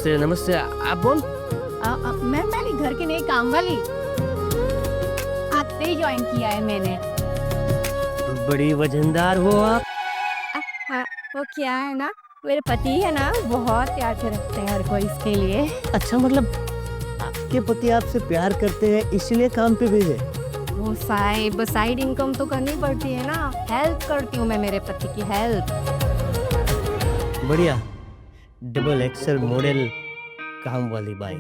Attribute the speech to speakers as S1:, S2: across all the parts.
S1: नमस्ते नमस्ते, आप कौन?
S2: मैं मेरी घर की नई काम वाली, आते ही ज्वाइन किया है मैंने।
S1: बड़ी वजनदार हो आप।
S2: हाँ, वो क्या है ना, मेरे पति है ना, बहुत प्यार से रखते हैं हर कोई इसके लिए।
S1: अच्छा, मतलब आपके पति आपसे प्यार करते हैं इसलिए काम पे भेजे?
S2: वो साइड इनकम तो करनी पड़ती है ना, हेल्प करती हूँ मैं मेरे पति की हेल्प।
S1: बढ़िया, डबल एक्सल मॉडल काम वाली बाई।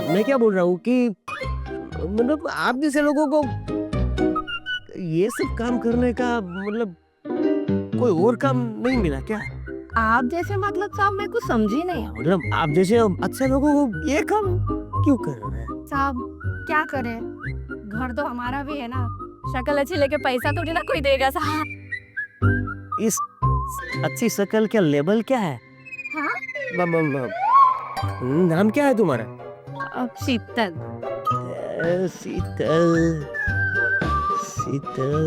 S1: मैं क्या बोल रहा हूँ कि मतलब आप जैसे लोगों को ये सब काम करने का मतलब कोई और काम नहीं मिला क्या?
S2: आप जैसे मतलब साहब मैं कुछ समझी नहीं।
S1: मतलब आप जैसे अच्छे लोगों को ये काम क्यों कर रहे हैं?
S2: साहब क्या करें, घर तो हमारा भी है ना, शक्ल अच्छी लेके पैसा थोड़ी ना कोई देगा साहब।
S1: इस अच्छी शक्ल का लेबल क्या है?
S2: हाँ,
S1: नाम क्या है तुम्हारा?
S2: शीतल।
S1: शीतल शीतल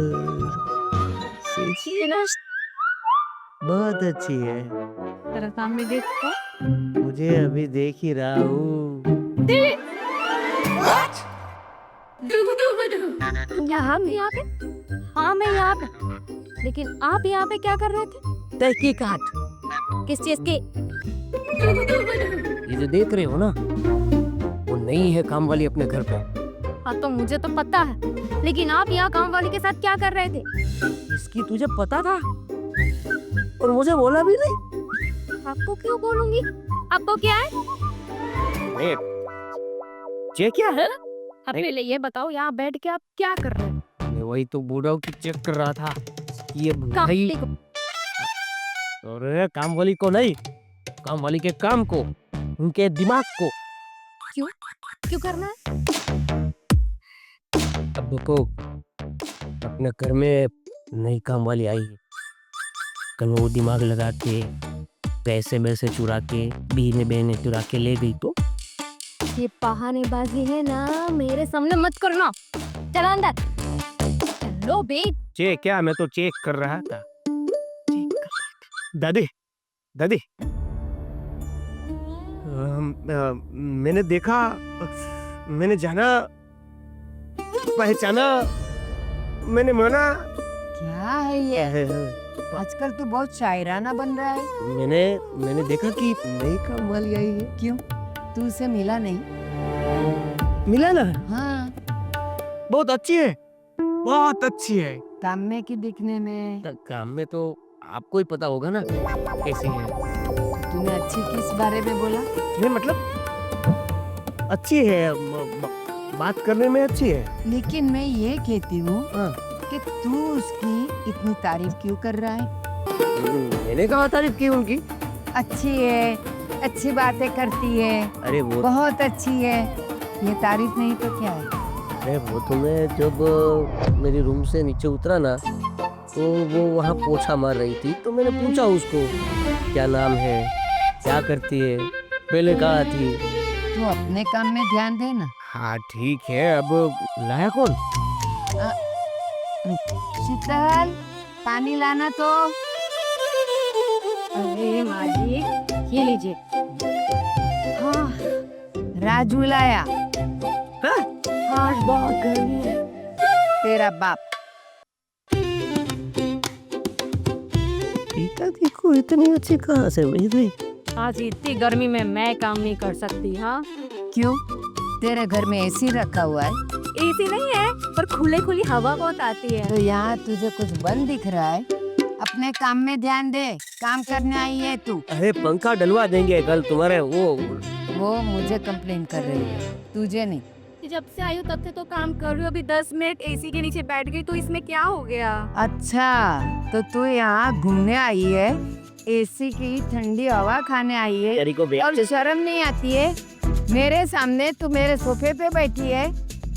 S1: शीतल बहुत अच्छी है।
S2: तेरा सामने देखो।
S1: मुझे अभी देख ही रहा हूँ।
S2: यहाँ पे? हाँ मैं यहाँ पे, लेकिन आप यहाँ पे क्या कर रहे थे?
S1: तहकीकात।
S2: किस चीज की?
S1: ये जो देख रहे हो ना, वो नहीं है काम वाली अपने घर पे।
S2: हाँ तो मुझे तो पता है, लेकिन आप यहाँ काम वाली के साथ क्या कर रहे थे?
S1: इसकी तुझे पता था और मुझे बोला भी नहीं?
S2: आपको क्यों बोलूंगी? आपको क्या है?
S1: ये क्या है?
S2: आप पहले ये बताओ, यहाँ बैठ के आप क्या कर रहे हैं?
S1: मैं वही तो बोल रहा हूँ कि चेक कर रहा था ये भाई। अरे काम वाली को नहीं, काम वाली के काम को, उनके दिमाग को।
S2: क्यों करना है?
S1: अब देखो, अपने घर में नई काम वाली आई है, कल वो दिमाग लगा के पैसे चुरा के बीने बहने चुरा के ले गई तो?
S2: ये बहानेबाजी है ना, मेरे सामने मत करना। चलो अंदर। लो बे।
S1: चेक क्या? मैं तो चेक कर रहा था। दादी दादी, मैंने देखा, मैंने जाना, पहचाना, मैंने माना।
S3: क्या है ये? आजकल तो बहुत शायराना बन रहा है।
S1: मैंने देखा कि नई काम वाली आई है।
S3: क्यों, तू उसे मिला नहीं?
S1: मिला ना?
S3: हाँ,
S1: बहुत अच्छी है, बहुत अच्छी है।
S3: काम में कि दिखने में?
S1: काम में तो आपको ही पता होगा ना कैसी है।
S3: तूने अच्छी किस बारे में बोला?
S1: नहीं मतलब अच्छी है, बात करने में अच्छी है।
S3: लेकिन मैं ये कहती हूँ
S1: हाँ।
S3: कि तू उसकी इतनी तारीफ क्यों कर रहा है?
S1: मैंने कहा तारीफ की उनकी।
S3: अच्छी है, अच्छी बातें करती है,
S1: अरे वो
S3: बहुत अच्छी है, ये तारीफ नहीं तो क्या है?
S1: अरे वो तो मैं जब मेरी रूम से नीचे उतरा ना, तो वो वहाँ पोछा मार रही थी, तो मैंने पूछा उसको क्या नाम है, क्या करती है, पहले कहा थी।
S3: तू अपने काम में ध्यान दे ना।
S1: हाँ ठीक है, अब लाया कौन?
S3: शीतल, पानी लाना तो।
S2: अरे माँ जी, ये लीजिए। हाँ,
S3: राजू लाया।
S2: हाँ बहुत गर्मी है।
S3: तेरा बाप।
S1: पीता देखो इतनी अच्छी कहाँ से मिल गई?
S2: आज इतनी गर्मी में मैं काम नहीं कर सकती। हाँ
S3: क्यों, तेरे घर में एसी रखा हुआ है?
S2: एसी नहीं है, पर खुली हवा बहुत आती है।
S3: तो यहाँ तुझे कुछ बंद दिख रहा है? अपने काम में ध्यान दे, काम करने आई है तू।
S1: अरे पंखा डलवा देंगे कल तुम्हारे। वो
S3: मुझे कंप्लेन कर रही है, तुझे नहीं।
S2: जब से आई हूँ तब से तो काम कर रही हूँ, अभी 10 मिनट एसी के नीचे बैठ गई तो इसमें क्या हो गया?
S3: अच्छा, तो तू यहाँ घूमने आई है, एसी की ठंडी हवा खाने आई है, और शर्म नहीं आती है? मेरे सामने तू मेरे सोफे पे बैठी है।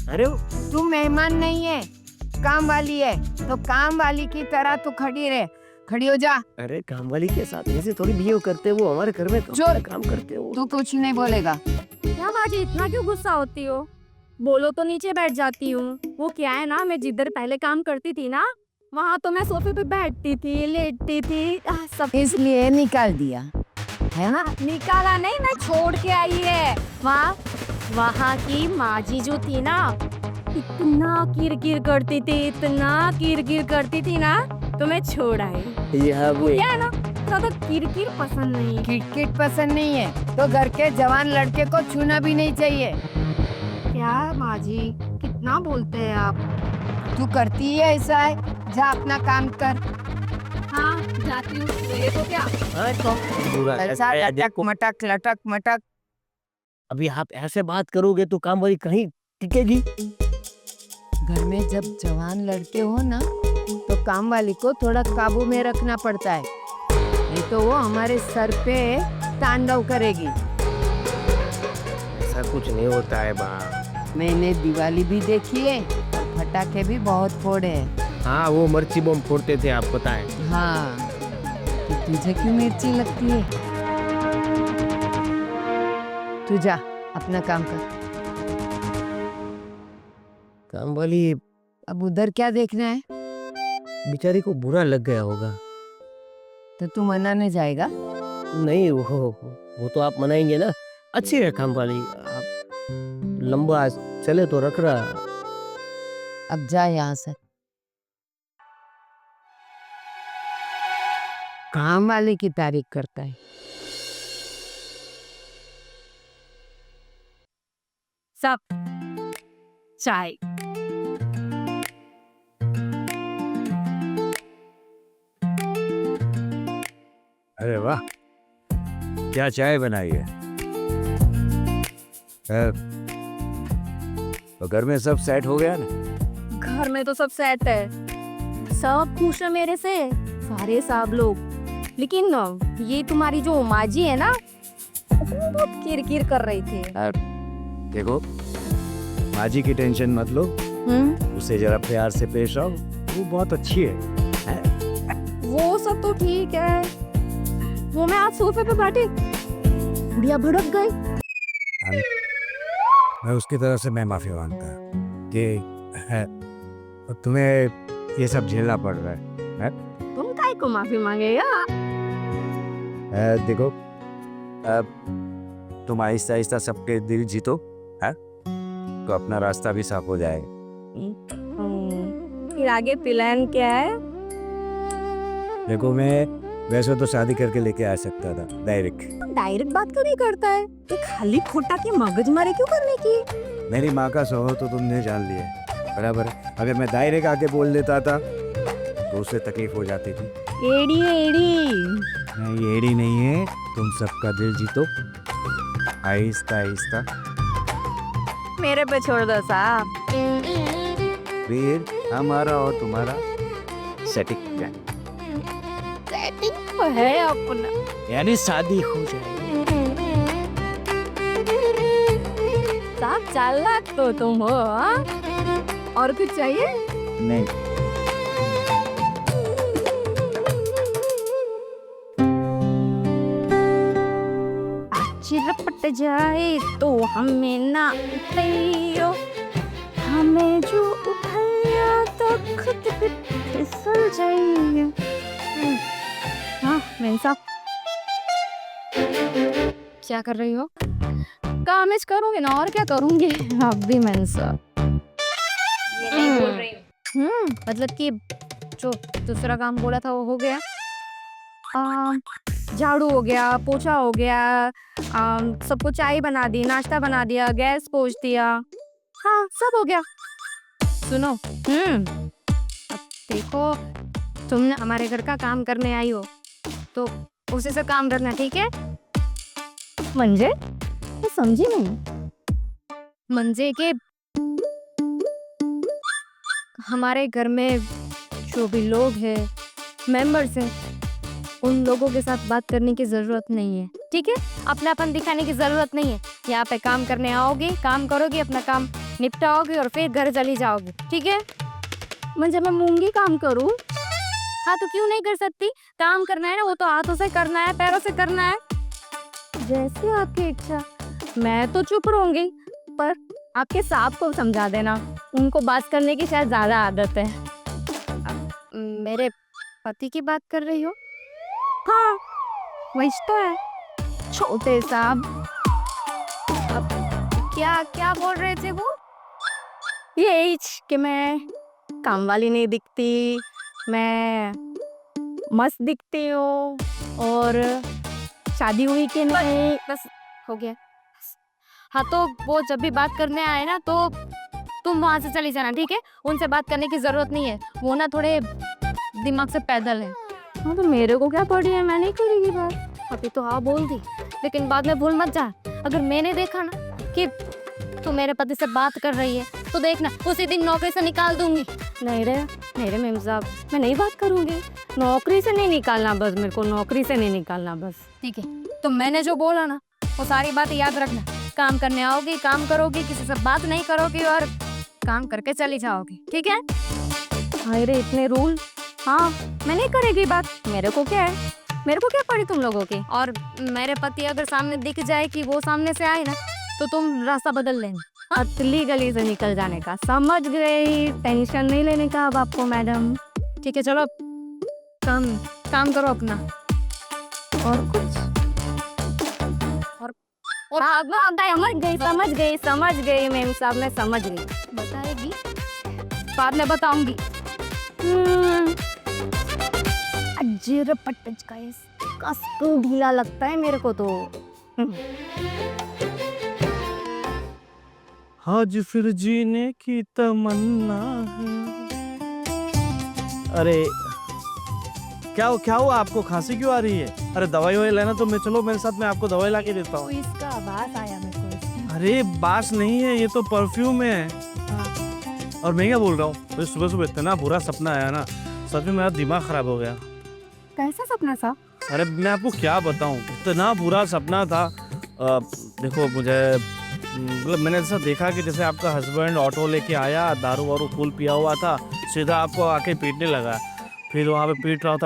S1: अरे
S3: तू मेहमान नहीं है, काम वाली है, तो काम वाली की तरह तू खड़ी रहे। खड़ी हो जा।
S1: अरे काम वाली के साथ ऐसे थोड़ी बिहेव करते, वो हमारे घर में तो
S3: जो
S1: काम करते हो।
S3: तू कुछ नहीं बोलेगा।
S2: क्या बाजी इतना क्यों गुस्सा होती हो? बोलो तो नीचे बैठ जाती हूँ। वो क्या है ना, मैं जिधर पहले काम करती थी ना, वहाँ तो मैं सोफे पे बैठती थी, लेटती थी, सब
S3: इसलिए निकाल दिया। है ना?
S2: निकाला नहीं, मैं छोड़ के आई है। वहाँ की माजी जो थी ना, इतना किरकिर करती थी ना, तो मैं छोड़ आई।
S1: यहाँ वो
S2: क्या है ना, ज्यादा किरकिर पसंद नहीं है।
S3: किटकिट पसंद नहीं है तो घर के जवान लड़के को छूना भी नहीं चाहिए।
S2: क्या माजी, कितना बोलते हैं आप।
S3: तू करती है ऐसा है, जा अपना काम कर।
S2: हाँ जाती हूँ, ये तो क्या।
S1: बुरा
S3: ऐसा लटक मटक लटक मटक।
S1: अभी आप ऐसे बात करोगे तो काम वाली कहीं टिकेगी?
S3: घर में जब जवान लड़के हो ना तो काम वाली को थोड़ा काबू में रखना पड़ता है, नहीं तो वो हमारे सर पे तांडव करेगी।
S1: ऐसा कुछ नहीं होता है बा।
S3: मैंने दिवाली भी देखी है और पटाखे भी बहुत फोड़े हैं।
S1: हाँ वो मिर्ची बम फोड़ते थे, आप पता है।
S3: हाँ, तो तुझे क्यों मिर्ची लगती है? तू जा अपना काम कर।
S1: काम वाली
S3: अब उधर क्या देखना है?
S1: बेचारी को बुरा लग गया होगा।
S3: तो तू मनाने जाएगा?
S1: नहीं वो तो आप मनाएंगे ना। अच्छी है काम वाली, आप लंबा चले तो रख रहा।
S3: अब जा यहाँ से। काम वाले की तारीफ करता है।
S2: सब चाय।
S4: अरे वाह, क्या चाय बनाई है। तो घर में सब सेट हो गया ना?
S2: घर में तो सब सेट है, सब खुश है मेरे से, सारे साहब लोग। लेकिन ये तुम्हारी जो माजी है ना, वो बहुत किरकिर कर रही थी।
S4: देखो, माजी की टेंशन मत लो, उसे जरा प्यार से पेश आओ, वो बहुत अच्छी है।
S2: वो सब तो ठीक है, वो मैं आज सोफे पे बैठी, बुढ़िया भड़क गई।
S4: मैं उसकी तरफ से मैं माफी मांगता कि तुम्हें ये सब झेलना पड़ रहा है।
S2: तुम काय को माफी मांगेगा?
S4: देखो, तुम आहिस्ता आहिस्ता सबके दिल जीतो, है तो अपना रास्ता भी साफ हो जाएगा।
S2: फिर आगे प्लान क्या है?
S4: देखो, मैं वैसे तो शादी करके लेके आ सकता था
S2: डायरेक्ट बात क्यों नहीं करता है? तो खाली खोटा की मगज मारे क्यों करने की?
S4: मेरी माँ का स्वभाव तो तुमने जान लिया है, बराबर है। अगर मैं डायरेक्ट आके बोल देता था तो उससे तकलीफ हो जाती थी।
S2: एड़ी एड़ी
S4: नहीं, एड़ी नहीं है, तुम सबका दिल जीतो आहिस्ता आहिस्ता।
S2: मेरे पे छोड़ दो साहब।
S4: फिर हमारा और तुम्हारा सेटिंग क्या?
S2: सेटिंग तो है अपना,
S1: यानी शादी हो जाएगी।
S2: साहब चालाक तो तुम हो, हाँ? और कुछ चाहिए?
S4: नहीं,
S2: चिरपट जाए तो हमें ना उठाइयो, हमें जो उठाया तो खुद पे फिसल जाइए। हाँ मैं साहब, क्या कर रही हो? काम इस करूंगी ना, और क्या करूंगी। अब भी मैं साहब ये नहीं बोल रही हूँ। मतलब कि जो दूसरा काम बोला था वो हो गया। झाड़ू हो गया, पोछा हो गया, सबको चाय बना दी, नाश्ता बना दिया, गैस पोंछ दिया, हाँ सब हो गया। सुनो, अब देखो, तुम हमारे घर का काम करने आई हो तो उसी से काम करना, ठीक है? म्हणजे मैं समझी नहीं। म्हणजे के हमारे घर में जो भी लोग हैं, मेंबर्स हैं, उन लोगों के साथ बात करने की जरूरत नहीं है, ठीक है? अपनापन दिखाने की जरूरत नहीं है। यहाँ पे काम करने आओगे, काम करोगे, अपना काम निपटाओगे और फिर घर चली जाओगे, ठीक है? मुझे मैं मूंगी काम करूँ? हाँ तो क्यों नहीं कर सकती? काम करना है ना, वो तो हाथों से करना है, पैरों से करना है, जैसे आपकी इच्छा। मैं तो चुप रहूंगी, पर आपके साहब को समझा देना, उनको बात करने की शायद ज्यादा आदत है। मेरे पति की बात कर रही हो? हाँ वही तो है।
S3: छोटे साहब।
S2: क्या क्या बोल रहे थे वो? ये कि मैं काम वाली नहीं दिखती, मैं मस्त दिखती हूँ और शादी हुई कि नहीं। बस हो गया। हाँ तो वो जब भी बात करने आए ना तो तुम वहां से चली जाना, ठीक है? उनसे बात करने की जरूरत नहीं है, वो ना थोड़े दिमाग से पैदल है। हाँ तो मेरे को क्या पड़ी है, मैं नहीं करेगी बात। अभी तो हाँ बोल दी, लेकिन बाद में भूल मत जा। अगर मैंने देखा ना कि तू मेरे पति से बात कर रही है तो देखना उसी दिन नौकरी से निकाल दूंगी। नहीं रे मेरे मेम साहब, मैं नहीं बात करूंगी। नौकरी से नहीं निकालना बस, मेरे को नौकरी से नहीं निकालना बस, ठीक है? तो मैंने जो बोला ना वो सारी बातें याद रखना। काम करने आओगी, काम करोगी, किसी से बात नहीं करोगी और काम करके चली जाओगी, ठीक है? हाय रे इतने रूल। हाँ मैं नहीं करेगी बात, मेरे को क्या है, मेरे को क्या पड़ी तुम लोगों की। और मेरे पति अगर सामने दिख जाए कि वो सामने से आए ना तो तुम रास्ता बदल लेना, अतली गली से निकल जाने का, समझ गई? टेंशन नहीं लेने का अब आपको मैडम, ठीक है? चलो काम करो अपना। और कुछ और समझ गई मैम साहब, मैं समझ गई। बताएगी? बाद में बताऊंगी। अजीर पटच का कसको ढीला लगता है मेरे को तो।
S5: आज फिर जीने की तमन्ना है। अरे क्या हुआ आपको, खांसी क्यों आ रही है? अरे दवाई ववाई लेना तो मैं, चलो मेरे साथ, मैं आपको दवाई ला के देता हूँ।
S2: इसका आवाज आया मेरे को इसका।
S5: अरे बास नहीं है, ये तो परफ्यूम है। और मैं क्या बोल रहा हूँ, सुबह सुबह इतना बुरा सपना आया ना, सच में मेरा दिमाग खराब हो गया।
S2: कैसा सपना था?
S5: अरे मैं आपको क्या बताऊँ, इतना बुरा सपना था। देखो मुझे मतलब मैंने ऐसा देखा कि जैसे आपका हस्बैंड ऑटो लेके आया, दारू वारू फुल पिया हुआ था, सीधा आपको आके पीटने लगा। फिर वहाँ पे पीट रहा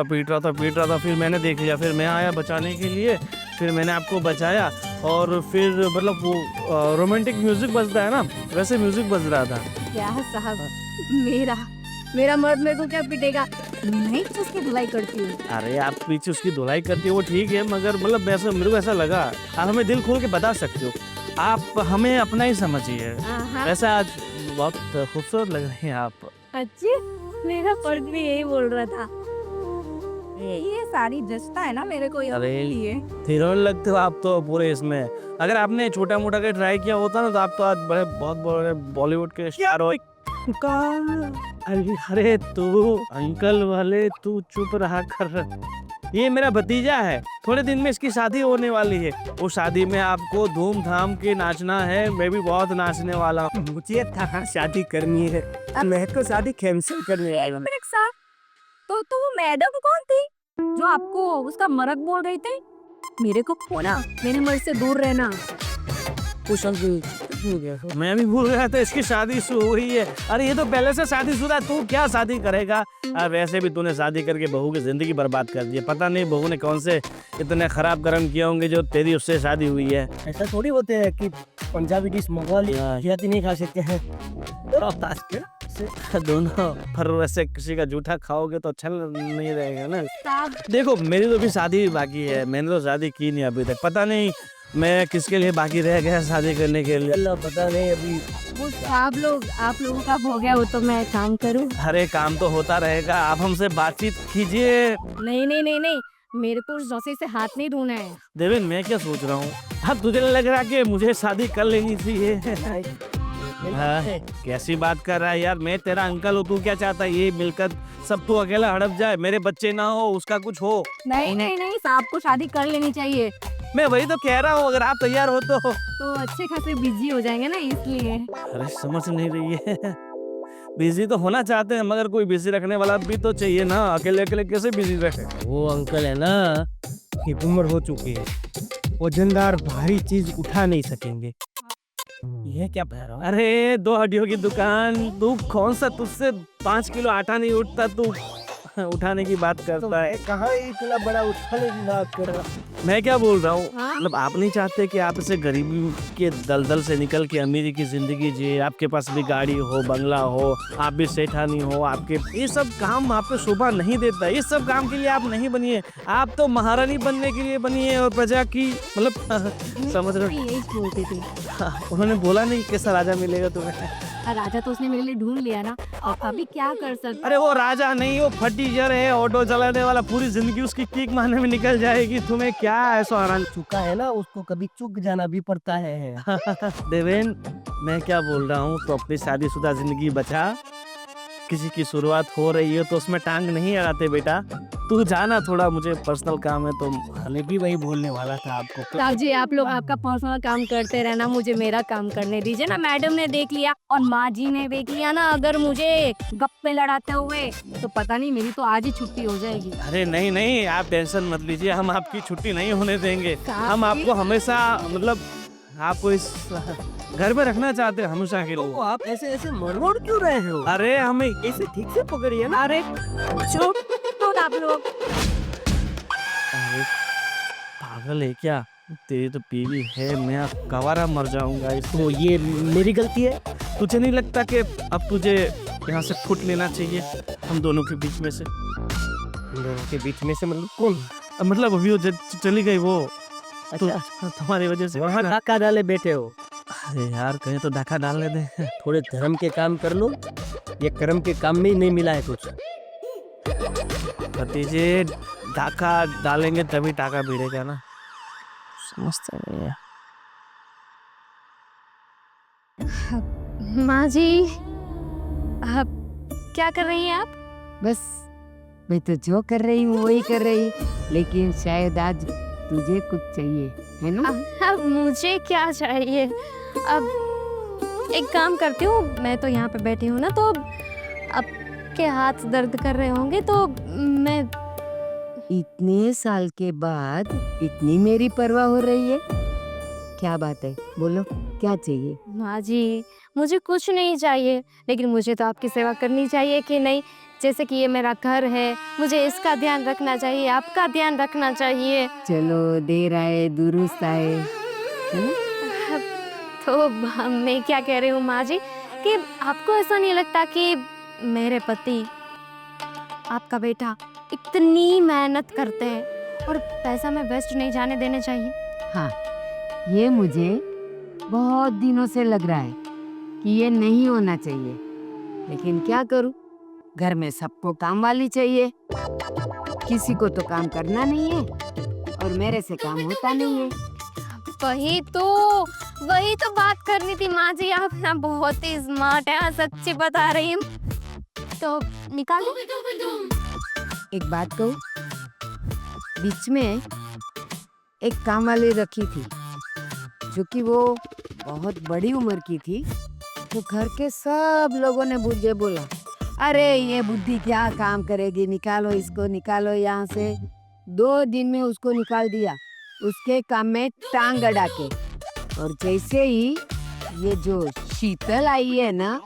S5: था। फिर मैंने देख लिया, फिर मैं आया बचाने के लिए, फिर मैंने आपको बचाया। और फिर मतलब वो रोमांटिक म्यूजिक बजता है ना, वैसे म्यूजिक बज रहा था।
S2: क्या साहब, मेरा मर्द मेरे को क्या पिटेगा? नहीं तो उसकी धुलाई करती हूँ।
S5: अरे आप पीछे उसकी धुलाई करती हो वो ठीक है, मगर मतलब वैसे मेरे को ऐसा लगा, आप हमें दिल खोल के बता सकते हो, आप हमें अपना ही समझिए। वैसे आज बहुत खूबसूरत लग रही हैं आप।
S2: अच्छी, मेरा मर्द भी यही बोल रहा था।
S3: ये सारी जस्ता है ना मेरे को,
S5: अरे
S3: ये
S5: हीरोइन लगते हो आप तो पूरे इसमें। अगर आपने छोटा मोटा का ट्राई किया होता ना तो आप तो आज बहुत बड़े बॉलीवुड के स्टार हो। अरे तू अंकल वाले, तू चुप रहा कर। ये मेरा भतीजा है, थोड़े दिन में इसकी शादी होने वाली है। वो शादी में आपको धूमधाम के नाचना है, मैं भी बहुत नाचने वाला हूँ।
S1: मुझे था शादी करनी है, मैं तो शादी कैंसिल करने आया हूँ।
S2: तो वो मैडम कौन थी जो आपको उसका मरद बोल रही थी? मेरे को खोना, मेरे मर्द से दूर रहना।
S5: मैं भी भूल गया था इसकी शादी हुई है। अरे ये तो पहले से शादीशुदा, तू क्या शादी करेगा? अब वैसे भी तूने शादी करके बहू की जिंदगी बर्बाद कर दी है। पता नहीं बहू ने कौन से इतने खराब कर्म किए होंगे जो तेरी उससे शादी हुई है।
S1: ऐसा थोड़ी होते हैं कि पंजाबी डिश मंगवा नहीं खा सकते हैं
S5: दोनों। पर वैसे किसी का जूठा खाओगे तो अच्छा नहीं रहेगा ना। देखो मेरी तो भी शादी बाकी है, मैंने तो शादी की नहीं अभी तक। पता नहीं मैं किसके लिए बाकी रह गया शादी करने के लिए,
S1: अल्लाह पता नहीं। अभी
S2: वो आप लोगों का हो गया, वो तो मैं काम करूं।
S5: अरे काम तो होता रहेगा, आप हमसे बातचीत कीजिए।
S2: नहीं, मेरे को उस जौसे से हाथ नहीं धोना है।
S5: देवेन मैं क्या सोच रहा हूँ, अब तुझे लग रहा कि मुझे शादी कर लेनी चाहिए? हाँ, कैसी बात कर रहा है यार, मैं तेरा अंकल हूँ, तू क्या चाहता है? ये मिलकर सब तू अकेला हड़प जाए, मेरे बच्चे ना हो, उसका कुछ हो।
S2: नहीं, साहब को शादी कर लेनी चाहिए।
S5: मैं वही तो कह रहा हूँ, अगर आप तैयार हो तो
S2: अच्छे खासे बिजी हो जाएंगे ना, इसलिए।
S5: अरे समझ नहीं रही है, बिजी तो होना चाहते हैं मगर कोई बिजी रखने वाला भी तो चाहिए ना। अकेले अकेले कैसे बिजी रखे?
S1: वो अंकल है ना कि उम्र हो चुकी है, वजनदार भारी चीज उठा नहीं सकेंगे। ये क्या कह रहा?
S5: अरे 2 हड्डियों की दुकान, तू कौन सा, तुझसे 5 किलो आटा नहीं उठता तू। उठाने की बात करता है।
S1: कहाँ इतना बड़ा उठाने की बात कर रहा?
S5: मैं क्या बोल रहा हूँ,
S2: हाँ?
S5: मतलब आप नहीं चाहते कि आप इसे गरीबी के दलदल से निकल के अमीरी की जिंदगी जिए, आपके पास भी गाड़ी हो, बंगला हो, आप भी सेठानी हो, आपके ये सब काम आप पे शोभा नहीं देता। इस सब काम के लिए आप नहीं बनिए, आप तो महारानी बनने के लिए बनिए और प्रजा की मतलब समझ रहे हो?
S2: यही बोलती थी।
S5: उन्होंने बोला नहीं कैसा राजा मिलेगा तुम्हें।
S2: राजा तो उसने मेरे लिए ढूंढ लिया ना, और अभी क्या कर सकते।
S5: अरे वो राजा नहीं, वो फटीचर है, ऑटो चलाने वाला, पूरी जिंदगी उसकी किक मारने में निकल जाएगी। तुम्हें क्या ऐसा हैरान
S1: चुका है ना, उसको कभी चुक जाना भी पड़ता है।
S5: देवेन, मैं क्या बोल रहा हूँ, तो अपनी शादीशुदा जिंदगी बचा। किसी की शुरुआत हो रही है तो उसमें टांग नहीं अड़ाते बेटा। तू जाना, थोड़ा मुझे पर्सनल काम है, तो
S1: हमें भी वही बोलने वाला था आपको।
S2: साहब जी, आप लोग आपका पर्सनल काम करते रहना, मुझे मेरा काम करने दीजिए ना। मैडम ने देख लिया और माँ जी ने देख लिया ना, अगर मुझे गप्पे लड़ाते हुए, तो पता नहीं मेरी तो आज ही छुट्टी हो जाएगी।
S5: अरे नहीं नहीं, आप टेंशन मत लीजिए, हम आपकी छुट्टी नहीं होने देंगे। हम आपको हमेशा मतलब आपको इस घर में रखना चाहते हैं हमेशा के
S1: तो
S5: लिए।
S1: आप ऐसे ऐसे मरोड़ क्यों रहे हो?
S5: अरे हमें
S1: ऐसे ठीक से पकड़िए ना।
S2: अरे चुप तो आप लोग।
S5: अरे पागल है क्या? तेरी तो बीवी है, मैं गवारा मर जाऊंगा इसको।
S1: तो ये मेरी गलती है?
S5: तुझे नहीं लगता कि अब तुझे यहाँ से फुट लेना चाहिए हम दोनों के बीच में से?
S1: दोनों के बीच में से मतलब कौन?
S5: मतलब अभी वो चली गई वो, तो
S1: अच्छा,
S5: तुम्हारी वजह से।
S1: वहाँ डाका डाले बैठे हो।
S5: अरे यार, कहीं तो डाका डालने दे।
S1: थोड़े धर्म के काम कर लो, ये कर्म के काम में ही नहीं मिला है कुछ।
S5: भतीजे, डाका डालेंगे तभी टाका भिड़ेगा ना, समझते नहीं है।
S2: माँ जी, आप क्या कर रही हैं आप?
S3: बस मैं तो जो कर रही हूँ वही कर रही, लेकिन शायद आज तुझे कुछ चाहिए, है ना?
S2: अब मुझे क्या चाहिए? अब एक काम करती हूँ, मैं तो यहाँ पे बैठी हूँ ना, तो अब के हाथ दर्द कर रहे होंगे, तो मैं
S3: इतने साल के बाद इतनी मेरी परवाह हो रही है, क्या बात है? बोलो क्या चाहिए?
S2: माँ जी, मुझे कुछ नहीं चाहिए, लेकिन मुझे तो आपकी सेवा करनी चाहिए कि नहीं? जैसे कि ये मेरा घर है, मुझे इसका ध्यान रखना चाहिए, आपका ध्यान रखना चाहिए।
S3: चलो देर आए दुरुस्त आए, है ना?
S2: तो मैं क्या कह रही हूँ माँ जी, कि आपको ऐसा नहीं लगता कि मेरे पति, आपका बेटा इतनी मेहनत करते हैं और पैसा में वेस्ट नहीं जाने देने चाहिए?
S3: हाँ, ये मुझे बहुत दिनों से लग रहा है कि ये नहीं होना चाहिए, लेकिन क्या करूं? घर में सबको काम वाली चाहिए, किसी को तो काम करना नहीं है और मेरे से काम होता नहीं है।
S2: वही तो बात करनी थी माँ जी, आप ना बहुत ही स्मार्ट है, सच्ची बता रही हूँ। तो निकालो।
S3: एक बात कहूं, बीच में एक काम वाली रखी थी, जो कि वो बहुत बड़ी उम्र की थी, तो घर के सब लोगों ने मुझे बोला, अरे ये बुद्धि क्या काम करेगी, निकालो इसको, निकालो यहाँ से। 2 दिन में उसको निकाल दिया, उसके काम में टांग अड़ा के। और जैसे ही ये जो शीतल आई है ना,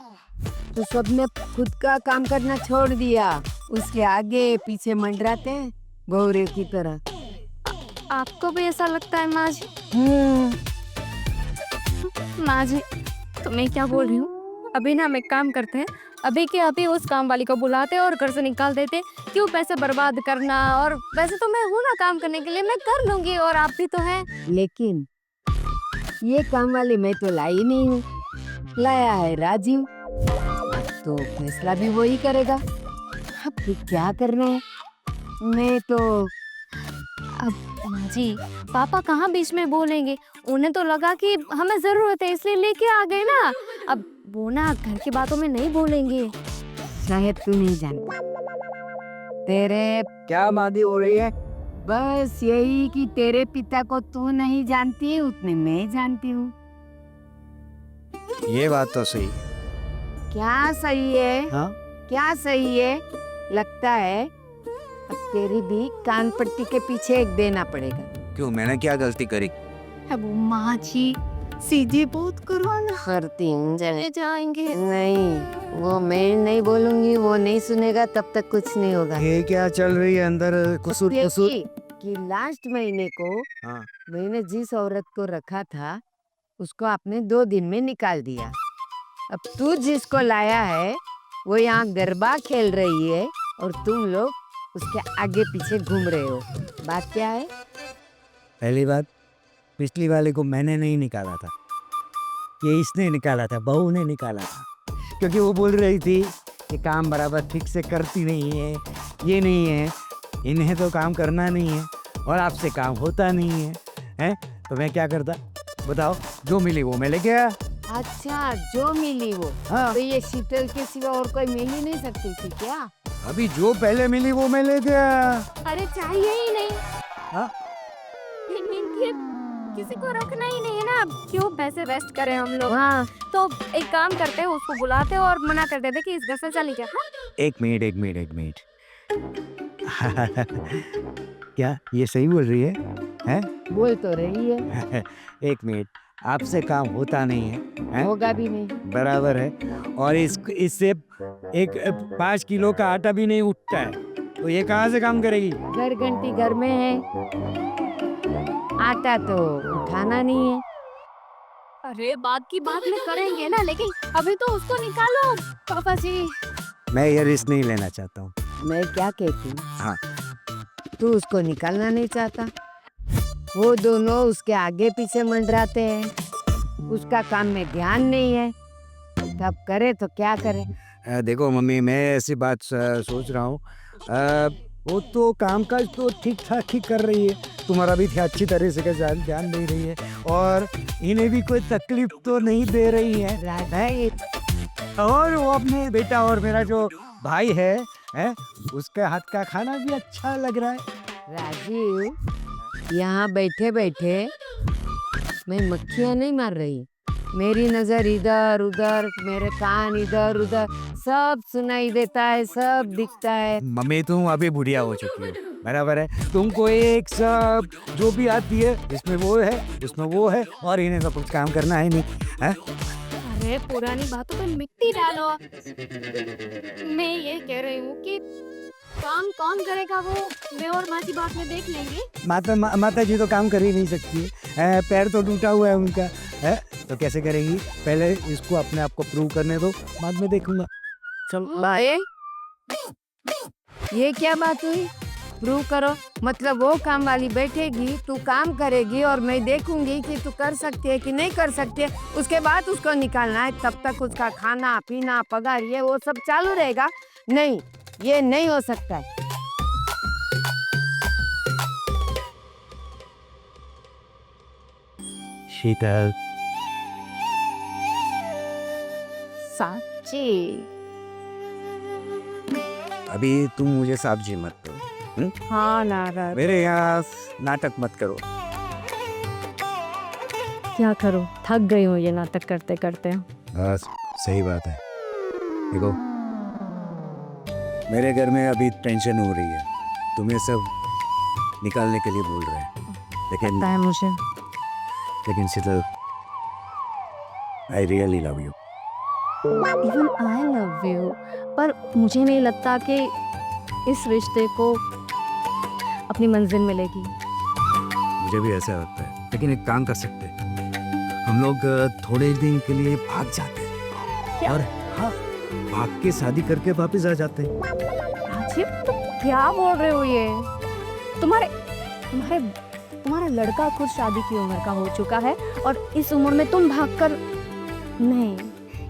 S3: तो सबने खुद का काम करना छोड़ दिया, उसके आगे पीछे मंडराते हैं भौरे की तरह।
S2: आपको भी ऐसा लगता है माँ जी? माँ जी, तो मैं क्या बोल रही हूँ, अभी ना हम एक काम करते हैं, अभी के अभी उस काम वाली को बुलाते और घर से निकाल देते। क्यों पैसे बर्बाद करना? और वैसे तो मैं हूँ ना काम करने के लिए, मैं कर लूंगी, और आप भी तो हैं।
S3: लेकिन ये काम वाली मैं तो लाई नहीं हूँ, लाया है राजीव, तो फैसला भी वही करेगा। अब फिर क्या करना है? मैं तो
S2: अब माँ जी, पापा कहाँ बीच में बोलेंगे, उन्हें तो लगा कि हमें जरूरत है इसलिए लेके आ गए ना। अब वो ना घर की बातों में नहीं बोलेंगे।
S3: शायद तू नहीं जानता, तेरे
S1: क्या मादी हो रही है?
S3: बस यही कि तेरे पिता को तू नहीं जानती, उतने मैं जानती हूँ।
S4: ये बात तो सही।
S3: क्या सही है?
S4: हाँ?
S3: क्या सही है? लगता है अब तेरी भी कान पट्टी के पीछे एक देना पड़ेगा।
S4: क्यों, मैंने क्या गलती करी?
S2: अब माँ जी,
S3: सीधी बात करो ना।
S2: करती हूँ, चले जाएंगे।
S3: नहीं, वो मैं नहीं बोलूंगी, वो नहीं सुनेगा, तब तक कुछ नहीं होगा।
S4: ये क्या चल रही है अंदर कुसूर कुसूर?
S3: कि लास्ट महीने को
S4: हाँ।
S3: मैंने जिस औरत को रखा था उसको आपने 2 दिन में निकाल दिया। अब तू जिसको लाया है वो यहाँ गरबा खेल रही है और तुम लोग उसके आगे पीछे घूम रहे हो। बात क्या है?
S4: पहली बात, पिछली वाले को मैंने नहीं निकाला था, ये इसने निकाला था, बहू ने निकाला था, क्योंकि वो बोल रही थी कि काम बराबर ठीक से करती नहीं है, ये नहीं है, इन्हें तो काम करना नहीं है और आपसे काम होता नहीं है, हैं? तो मैं क्या करता बताओ? जो मिली वो मैं लेके आया।
S3: अच्छा, जो मिली वो।
S4: हाँ।
S3: तो ये शीतल के सिवा और कोई मिल ही नहीं सकती थी क्या?
S4: अभी जो पहले मिली वो मैं लेके आया।
S2: अरे चाहिए ही नहीं।
S4: हाँ?
S2: किसी को रखना ही नहीं है ना, अब क्यों पैसे वेस्ट करें हम लोग।
S3: हाँ,
S2: तो एक काम करते हैं, उसको बुलाते हैं और मना कर देते कि इस घर से चली क्या। हाँ?
S4: एक मिनट। क्या ये सही बोल रही है? हैं?
S3: बोल तो रही है।
S4: एक मिनट, आपसे काम होता नहीं है, हैं?
S3: होगा भी नहीं।
S4: बराबर है, और इससे एक 5 किलो का आटा भी नहीं उठता है, तो ये कहाँ से काम करेगी?
S3: घर घंटी घर में है, आटा तो उठाना नहीं है।
S2: अरे बात की बात में करेंगे ना, लेकिन अभी तो उसको निकालो पापा जी।
S4: मैं ये रिस्क नहीं लेना चाहता हूँ।
S3: मैं क्या कहती हूँ?
S4: हाँ।
S3: तू उसको निकालना नहीं चाहता, वो दोनों उसके आगे पीछे मंडराते हैं, उसका काम में ध्यान नहीं है, तब करे तो क्या करे?
S4: देखो मम्मी, मैं ऐसी बात सोच रहा हूँ, वो तो काम काज तो ठीक ठाक ही कर रही है, तुम्हारा भी अच्छी तरह से ध्यान दे रही है, और इन्हें भी कोई तकलीफ तो नहीं दे रही है।
S3: राधा ये
S4: और वो अपने बेटा और मेरा जो भाई है, उसके हाथ का खाना भी अच्छा लग रहा है।
S3: राजीव, यहाँ बैठे बैठे मैं मक्खियाँ नहीं मार रही, मेरी नजर इधर उधर, मेरे कान इधर उधर, सब सुनाई देता है, सब दिखता है।
S4: मम्मी तुम अभी बुढ़िया हो चुकी हो, बराबर है, तुमको एक सब जो भी आती है, इसमें वो है उसमें वो है, और इन्हें सब कुछ काम करना है नहीं, है?
S2: अरे पुरानी बातों पे मिट्टी डालो। मैं ये कह रही हूँ कि काम कौन करेगा, वो मैं और माँ जी बाद में देख लेंगे।
S4: माता जी तो काम कर ही नहीं सकती है, पैर तो टूटा हुआ है उनका, है तो कैसे करेगी? पहले इसको अपने आप को प्रूव करने दो, बाद में देखूंगा। चल
S3: बाए, ये क्या बात हुई? प्रूव करो मतलब वो काम वाली बैठेगी, तू काम करेगी और मैं देखूंगी कि तू कर सकती है कि नहीं कर सकती है, उसके बाद उसको निकालना है, तब तक उसका खाना पीना पगार ये वो सब चालू रहेगा। नहीं, ये नहीं हो सकता है।
S4: शीतल,
S2: साची
S4: अभी तुम मुझे साबजी मत दो,
S2: हाँ नाराज।
S4: मेरे यहाँ नाटक मत करो।
S2: क्या करूँ, थक गई हूँ ये नाटक करते करते।
S4: बस सही बात है। देखो मेरे घर में अभी टेंशन हो रही है, तुम्हें सब निकालने के लिए बोल रहे हैं, लेकिन
S2: पता है मुझे।
S4: लेकिन Sheetal, I really love you.
S2: Even I love you, पर मुझे नहीं लगता कि इस रिश्ते को अपनी मंजिल मिलेगी।
S4: मुझे भी ऐसा लगता है, लेकिन एक काम कर सकते हैं, हम लोग थोड़े दिन के लिए भाग जाते हैं,
S2: क्या?
S4: और हाँ, भाग के शादी करके वापस आ जाते हैं।
S2: राजीव, तुम क्या बोल रहे हो ये? तुम्हारे तुम्हारे तुम्हारा लड़का खुद शादी की उम्र का हो चुका है और इस उम्र में तुम भागकर, नहीं,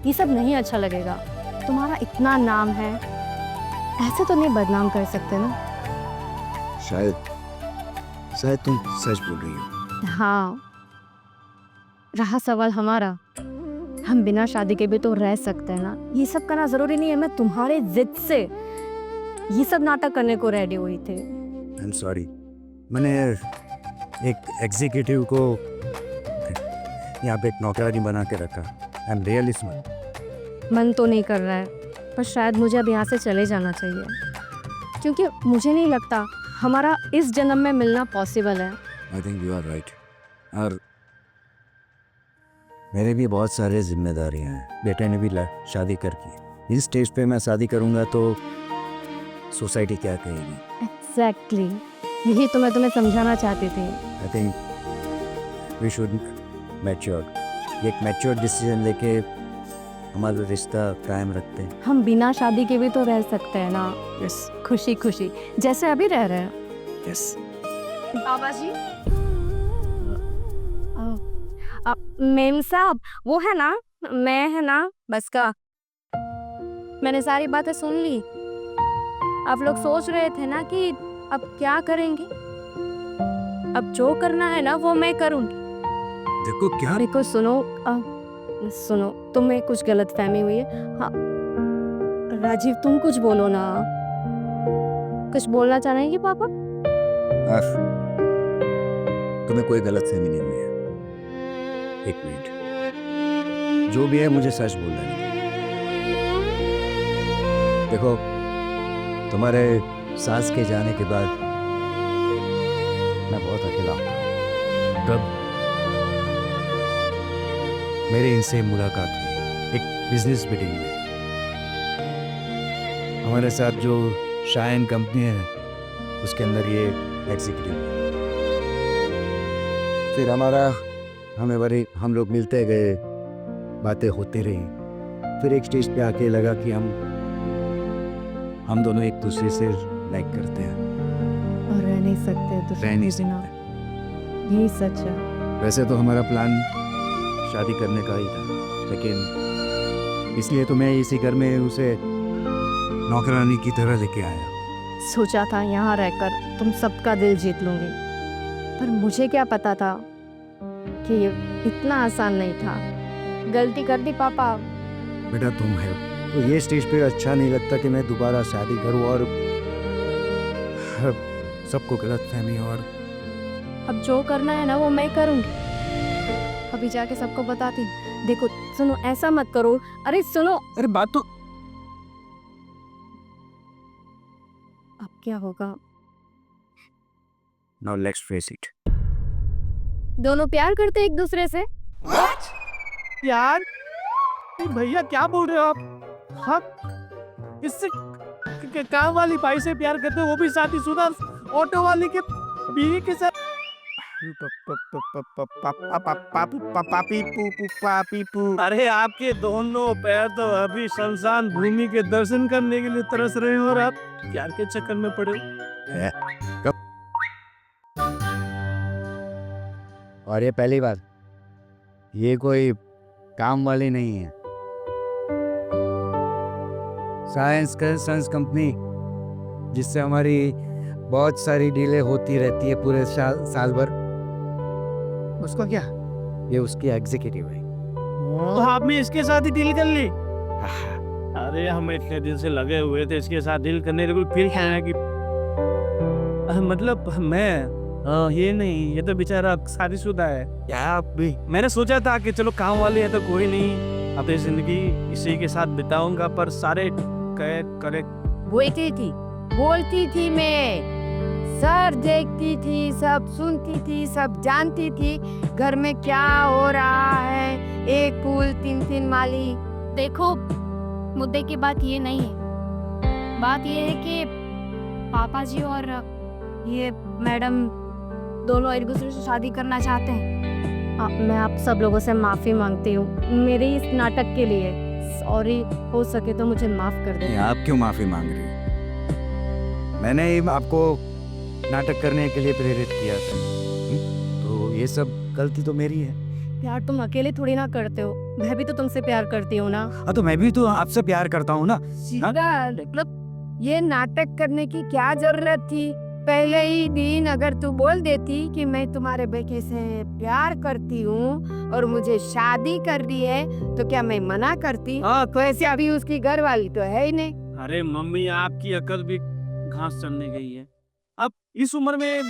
S2: ये सब नहीं अच्छा लगेगा। तुम्हारा इतना नाम है, ऐसे तो नहीं बदनाम कर सकते ना।
S4: शायद तुम सच बोल रही हो।
S2: हाँ, रहा सवाल हमारा, हम बिना शादी के भी तो रह सकते हैं ना। ये सब करना जरूरी नहीं है। मैं तुम्हारे जिद से ये सब नाटक करने को रेडी हुई थी।
S4: आई एम सॉरी, मैंने एक एग्जीक्यूटिव को यहाँ पे एक नौकरानी बना के रखा। I am really sorry.
S2: मन तो नहीं कर रहा है, पर शायद मुझे अब यहाँ से चले जाना चाहिए, क्योंकि मुझे नहीं लगता हमारा इस जन्म में मिलना पॉसिबल है।
S4: I think you are right. और मेरे भी बहुत सारे जिम्मेदारियां हैं। बेटे ने भी शादी कर की। इस स्टेज पे मैं शादी करूंगा तो सोसाइटी क्या कहेगी?
S2: एग्जैक्टली यही तो मैं तुम्हें समझाना चाहती थी।
S4: I think we should mature, एक मैच्योर डिसीजन लेके हमारा रिश्ता कायम रखते हैं।
S2: हम बिना शादी के भी तो रह सकते हैं ना,
S4: यस
S2: खुशी खुशी जैसे अभी रह रहे हैं।
S4: यस।
S2: बाबा जी, मेम साहब, वो है ना, मैं है ना, बस का मैंने सारी बातें सुन ली। आप लोग सोच रहे थे ना कि अब क्या करेंगे। अब जो करना है ना वो मैं करूंगी।
S4: देखो क्या
S2: देखो सुनो, सुनो, तुम्हें कुछ गलतफहमी हुई है। हाँ राजीव, तुम कुछ बोलो ना। कुछ बोलना चाह रहे हैं कि पापा?
S4: आफ, तुम्हें कोई गलत फहमी नहीं हुई है। एक मिनट, जो भी है मुझे सच बोलना है। देखो, तुम्हारे सास के जाने के बाद मैं बहुत अकेला हूँ। तब मेरी इनसे मुलाकात हुई एक बिजनेस मीटिंग में। हमारे साथ जो शायन कंपनी है उसके अंदर ये एग्जीक्यूटिव। फिर हम लोग मिलते गए, बातें होती रही। फिर एक स्टेज पे आके लगा कि हम दोनों एक दूसरे से लाइक करते हैं
S2: और रह नहीं सकते तो
S4: रह नहीं
S2: बिना।
S4: सकते।
S2: यही सच है।
S4: वैसे तो हमारा प्लान शादी करने का ही था, लेकिन इसलिए तो मैं इसी घर में उसे नौकरानी की तरह लेके आया।
S2: सोचा था यहाँ रहकर तुम सबका दिल जीत लूंगी, पर मुझे क्या पता था कि ये इतना आसान नहीं था। गलती कर दी पापा।
S4: बेटा तुम है तो ये स्टेज पे अच्छा नहीं लगता कि मैं दोबारा शादी करूं और सबको गलत फहमी। और
S2: अब जो करना है ना वो मैं करूंगी। अभी जाके सबको बताती हूँ। देखो सुनो, ऐसा मत करो। अरे सुनो,
S4: अरे बात तो
S2: अब क्या होगा?
S4: Now let's face it.
S2: दोनों प्यार करते एक दूसरे से।
S5: यार भैया क्या बोल रहे हो आप? हाँ, इससे काम वाली बाई से प्यार करते हो, वो भी शादीशुदा ऑटो वाली के बीवी के साथ। अरे आपके दोनों पैर तो अभी शमशान भूमि के दर्शन करने के लिए तरस रहे हो और आप प्यार के चक्कर में पड़े हो।
S4: और ये पहली बात, ये कोई काम वाली नहीं है। साइंस कंपनी जिससे हमारी बहुत सारी डीलें होती रहती है पूरे साल भर, उसको क्या, ये उसकी एग्जीक्यूटिव है।
S5: तो आपने इसके साथ ही डील कर ली? अरे हम इतने दिन से लगे हुए थे इसके साथ डील करने के, फिर क्या है कि मतलब मैं ये नहीं, ये तो बेचारा शादीशुदा है।
S4: क्या आप भी?
S5: मैंने सोचा था कि चलो काम वाले है तो कोई नहीं, अपनी जिंदगी इसी के साथ बिताऊंगा, पर सारे करे
S3: बोलती थी मैं, सर देखती थी, सब सुनती थी, सब जानती थी घर में क्या हो रहा है। एक पुल 3 माली।
S2: देखो, मुद्दे की बात ये नहीं है। बात ये है कि पापा जी और ये मैडम दोनों एक दूसरे से शादी करना चाहते हैं। मैं आप सब लोगों से माफ़ी मांगती हूँ मेरे इस नाटक के लिए। सॉरी, हो सके तो मुझे माफ़ कर दें।
S4: आप क्यों माफी मांग रही हैं? मैंने ही आपको नाटक करने के लिए प्रेरित किया था। तो ये सब गलती तो मेरी है।
S2: प्यार तुम अकेले थोड़ी ना करते हो, मैं भी तो तुमसे प्यार करती हूँ ना।
S4: हाँ तो मैं भी तो आपसे प्यार करता हूँ ना।
S3: मतलब ये नाटक करने की क्या जरूरत थी? पहले ही दिन अगर तू बोल देती कि मैं तुम्हारे बेटे से प्यार करती हूँ और मुझे शादी करनी है, तो क्या मैं मना करती? तो ऐसे अभी उसकी घर वाली तो है ही नहीं।
S5: अरे मम्मी, आपकी अकल भी घास चढ़ने गई है। अब इस उम्र में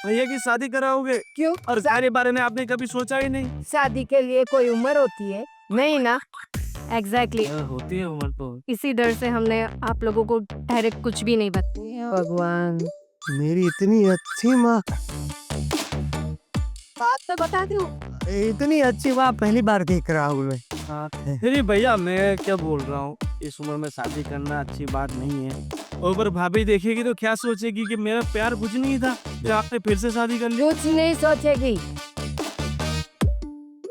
S5: भैया की शादी कराओगे?
S3: क्यों?
S5: और सारे बारे में आपने कभी सोचा ही नहीं?
S3: शादी के लिए कोई उम्र होती है? नहीं ना।
S2: एग्जैक्टली
S5: होती है उम्र तो।
S2: इसी डर से हमने आप लोगों को डायरेक्ट कुछ भी नहीं बताया।
S3: भगवान,
S1: मेरी इतनी अच्छी माँ।
S3: बात तो बता दो।
S4: इतनी अच्छी बात पहली बार देख रहा हूँ मैं।
S5: अरे भैया मैं क्या बोल रहा हूँ, इस उम्र में शादी करना अच्छी बात नहीं है। और पर भाभी देखेगी तो क्या सोचेगी कि मेरा प्यार कुछ नहीं था, फिर आपने फिर से शादी कर ली।
S3: कुछ नहीं सोचेगी,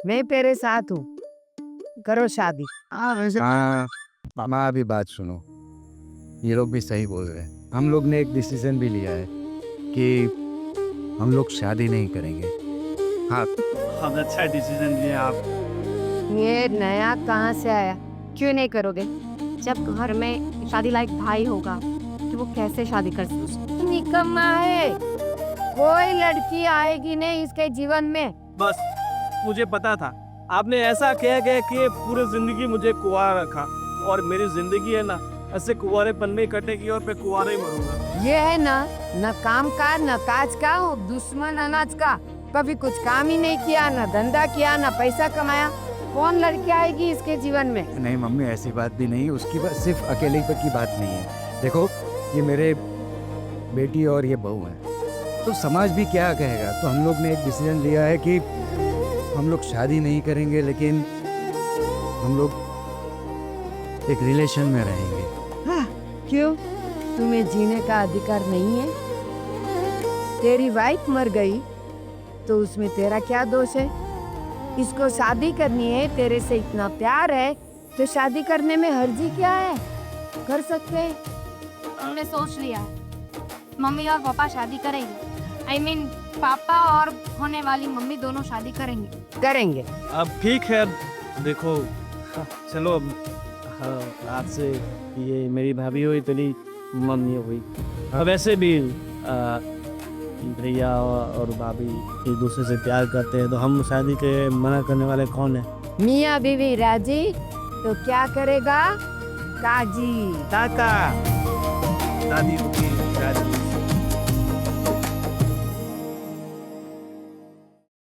S3: मैं तेरे साथ हूँ, करो शादी।
S4: हाँ वैसे मामा अभी बात सुनो, ये लोग भी सही बोल रहे हैं। हम लोग ने एक डिसीजन भी लिया है कि हम लोग शादी नहीं करेंगे। हाँ
S5: बहुत अच्छा डिसीजन लिया आप।
S3: ये नया कहाँ से आया?
S2: क्यों नहीं करोगे? जब घर में शादी लायक भाई होगा तो वो कैसे शादी कर सकते?
S3: निकम्मा है, कोई लड़की आएगी नहीं इसके जीवन में।
S5: बस मुझे पता था, आपने ऐसा कह गया कि पूरी जिंदगी मुझे कुंवारा रखा, और मेरी जिंदगी है ना ऐसे कुंवारेपन में कटेगी और मैं कुंवारा ही मरूंगा।
S3: ये है ना, न काम का न काज का, वो दुश्मन अनाज का। कभी कुछ काम ही नहीं किया, न धंधा किया, न पैसा कमाया, कौन लड़की आएगी इसके जीवन में?
S4: नहीं मम्मी ऐसी बात भी नहीं, उसकी बात सिर्फ अकेले की बात नहीं है। देखो ये मेरे बेटी और ये बहू है, तो समाज भी क्या कहेगा। तो हम लोग ने एक डिसीजन लिया है कि हम लोग शादी नहीं करेंगे, लेकिन हम लोग एक रिलेशन में रहेंगे।
S3: क्यों? तुम्हें जीने का अधिकार नहीं है? तेरी वाइफ मर गई तो उसमें तेरा क्या दोष है? इसको शादी करनी है, तेरे से इतना प्यार है तो शादी करने में हर्जी क्या है? कर सकते हैं।
S2: हमने सोच लिया है, मम्मी और पापा शादी करेंगे। I mean, पापा और होने वाली मम्मी दोनों शादी करेंगे।
S3: करेंगे।
S5: अब ठीक है, देखो चलो अब, हाँ, आज से ये मेरी भाभी हुई, तेरी मम्मी हुई। अब ऐसे भी भैया और भाभी एक दूसरे से प्यार करते हैं, तो हम शादी के मना करने वाले कौन है?
S3: मियाँ बीवी राजी तो क्या करेगा काजी।
S5: काका दादी होगी, दादी